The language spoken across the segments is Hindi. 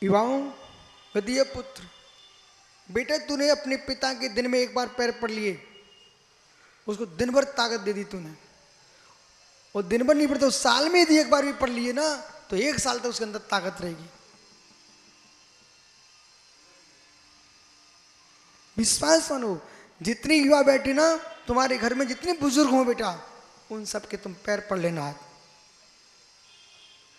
युवाओं गदीय पुत्र, बेटे तूने अपने पिता के दिन में एक बार पैर पड़ लिए, उसको दिन भर ताकत दे दी तूने, और दिन भर नहीं पड़ता, साल में यदि एक बार भी पढ़ लिए ना तो 1 साल तक उसके अंदर ताकत रहेगी। विश्वास मानो, जितनी युवा बैठे ना तुम्हारे घर में, जितने बुजुर्ग हो बेटा, उन सब के तुम पैर पड़ लेना हाथ,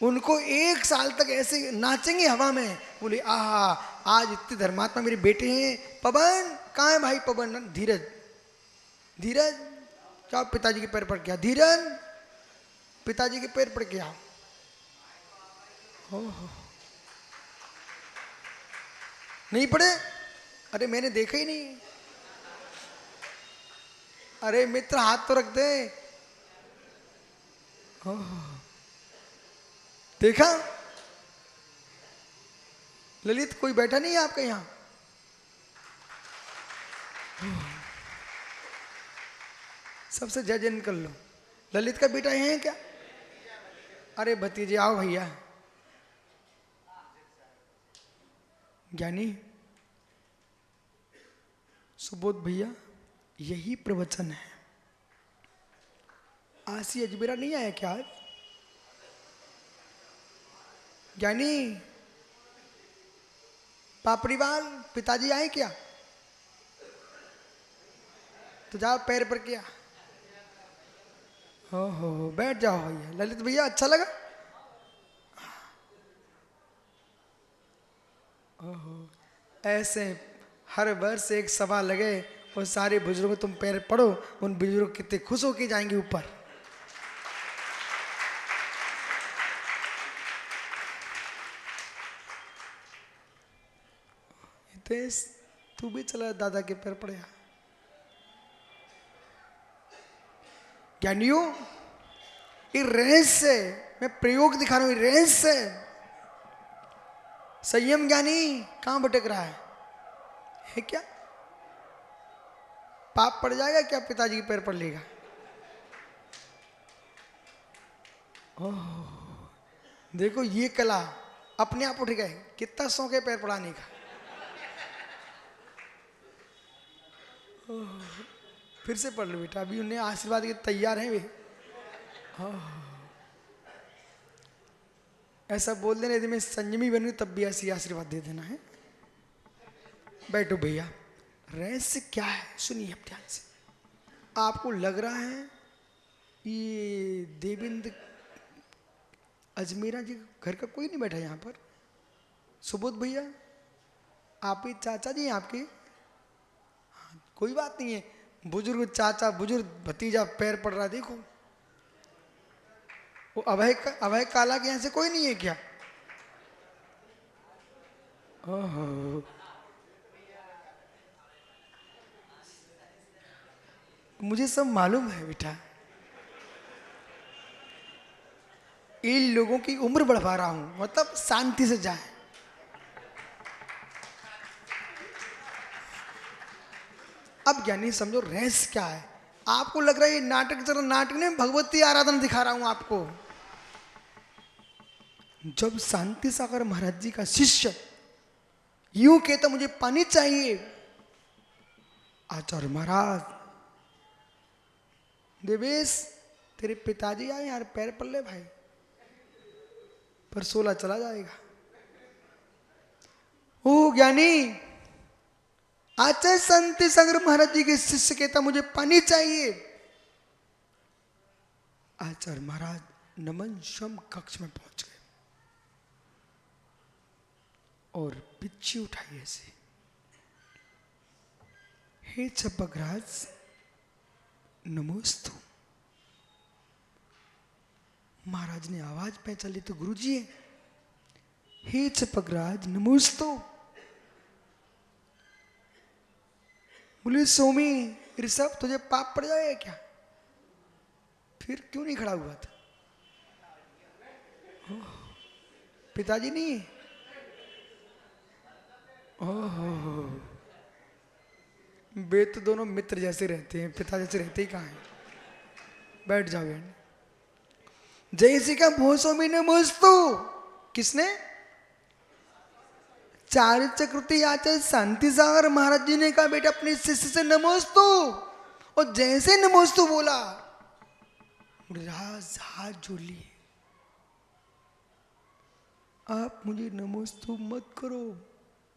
उनको 1 साल तक ऐसे नाचेंगे हवा में, बोले आहा आज इतने धर्मात्मा मेरे बेटे हैं। पवन कहाँ है भाई? पवन, धीरज, धीरज क्या पिताजी के पैर पड़ गया, धीरज पिताजी के पैर पड़ गया। नहीं पड़े? अरे मैंने देखा ही नहीं। अरे मित्र हाथ तो रख दे। देखा? ललित कोई बैठा नहीं है आपके यहां? सबसे जजन कर लो। ललित का बेटा है क्या? अरे भतीजे आओ भैया। ज्ञानी सुबोध भैया, यही प्रवचन है। आसी अजमेरा नहीं आया क्या आज? ज्ञानी पापड़ीवाल पिताजी आए क्या? तो जाओ पैर पर क्या। हो बैठ जाओ भैया। ललित भैया अच्छा लगा? ऐसे हर वर्ष एक सभा लगे और सारे बुजुर्गों तुम पैर पड़ो, उन बुजुर्ग कितने खुश होके जाएंगे ऊपर। हितेश तू भी चला दादा के पैर पड़े। ज्ञानियों ये रहस्य मैं प्रयोग दिखा रहा हूं, रहस्य। संयम ज्ञानी कहां भटक रहा है क्या? पाप पड़ जाएगा क्या? पिताजी के पैर पड़ लेगा? देखो ये कला अपने आप उठ गए। कितना शौक है पैर पड़ाने का। फिर से पढ़ लो बेटा, अभी उन्हें आशीर्वाद के तैयार हैं वे। ऐसा बोल देना, यदि मैं संयमी बनूं तब भी ऐसी आशीर्वाद दे देना है। बैठो भैया। रहस्य क्या है सुनिए अब ध्यान से। आपको लग रहा है ये देवेंद्र अजमेरा जी घर का कोई नहीं बैठा यहाँ पर? सुबोध भैया आप ही चाचा जी हैं आपके? हाँ, कोई बात नहीं है। बुजुर्ग चाचा बुजुर्ग भतीजा पैर पड़ रहा, देखो। वो अभय काला के यहाँ से कोई नहीं है क्या? ओहो, मुझे सब मालूम है बेटा। इन लोगों की उम्र बढ़वा रहा हूं, मतलब शांति से जाए। अब ज्ञानी समझो रहस्य क्या है। आपको लग रहा है ये नाटक चल रहा, नाटक में भगवती आराधना दिखा रहा हूं आपको। जब शांति सागर महाराज जी का शिष्य यूं कहता मुझे पानी चाहिए, आचार्य महाराज देवेश तेरे पिताजी आए यार, पैर पड़ ले भाई, पर 16 चला जाएगा। ओ ज्ञानी आचार्य शांति सागर महाराज जी के शिष्य कहता मुझे पानी चाहिए। आचार्य महाराज नमन शम कक्ष में पहुंच गए और पिच्छी उठाई ऐसे, हे चपकराज नमोस्तु। महाराज ने आवाज पहचान ली तो गुरुजी है। हे चपकराज नमोस्तु। बोले सोमी ऋषभ तुझे पाप पड़ जाएगा क्या? फिर क्यों नहीं खड़ा हुआ था? पिताजी नहीं? ओहो, वे तो दोनों मित्र जैसे रहते हैं, पिता जैसे रहते ही कहाँ हैं। बैठ जाओ यार। जय श्री का भोसो में नमोस्तु। किसने? चार चक्रवर्ती आचार्य शांति सागर महाराज जी ने कहा बेटा अपने शिष्य से नमोस्तु, और जैसे नमोस्तु बोला मुनिराज हाथ जोड़ लिए, आप मुझे नमोस्तु मत करो,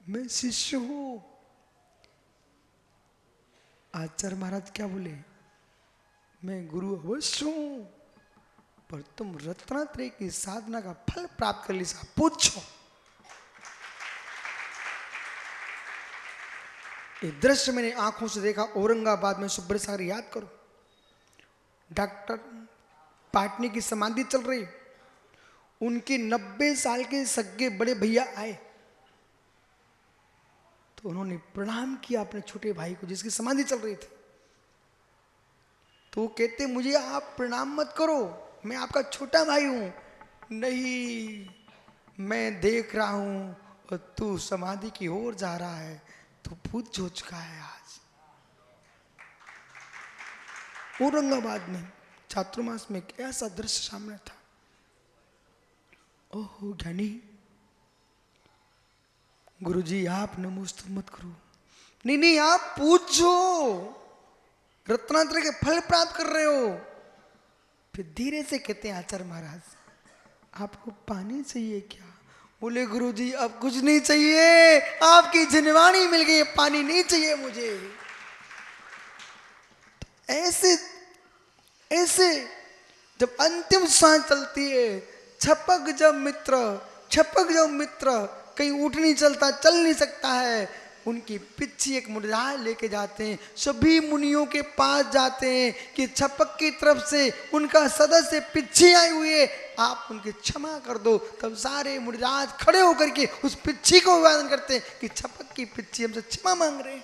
मैं शिष्य हूं। आचार्य महाराज क्या बोले, मैं गुरु अवश्य हूं, पर तुम रत्नात्रय की साधना का फल प्राप्त कर लीजिए, पूछो। ये दृश्य मैंने आंखों से देखा औरंगाबाद में, सुब्रत सागर याद करो, डॉक्टर पाटनी की समाधि चल रही, उनके 90 साल के सगे बड़े भैया आए तो उन्होंने प्रणाम किया अपने छोटे भाई को जिसकी समाधि चल रही थी। तो वो कहते मुझे आप प्रणाम मत करो, मैं आपका छोटा भाई हूं। नहीं, मैं देख रहा हूं और तू समाधि की ओर जा रहा है, तू पूज्य हो चुका है। आज औरंगाबाद में चातुर्मास में एक ऐसा दृश्य सामने था। ओहो ज्ञानी, गुरुजी आप नमोस्तु मत करो, नहीं नहीं आप पूछो, रत्नात्रय के फल प्राप्त कर रहे हो। फिर धीरे से कहते हैं आचार्य महाराज आपको पानी चाहिए क्या? बोले गुरुजी अब कुछ नहीं चाहिए, आपकी जिनवाणी मिल गई, पानी नहीं चाहिए मुझे। ऐसे ऐसे जब अंतिम सांस चलती है, छपक जब मित्र कहीं उठ नहीं चलता, चल नहीं सकता है, उनकी पिच्छी एक मुनिराज लेके जाते हैं, सभी मुनियों के पास जाते हैं कि छपक की तरफ से उनका सदस्य पिच्छी आई हुई है, आप उनकी क्षमा कर दो। तब सारे मुनिराज खड़े होकर के उस पिच्छी को अभिवादन करते हैं कि छपक की पिच्छी हमसे क्षमा मांग रहे हैं।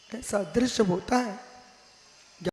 ऐसा दृश्य होता है।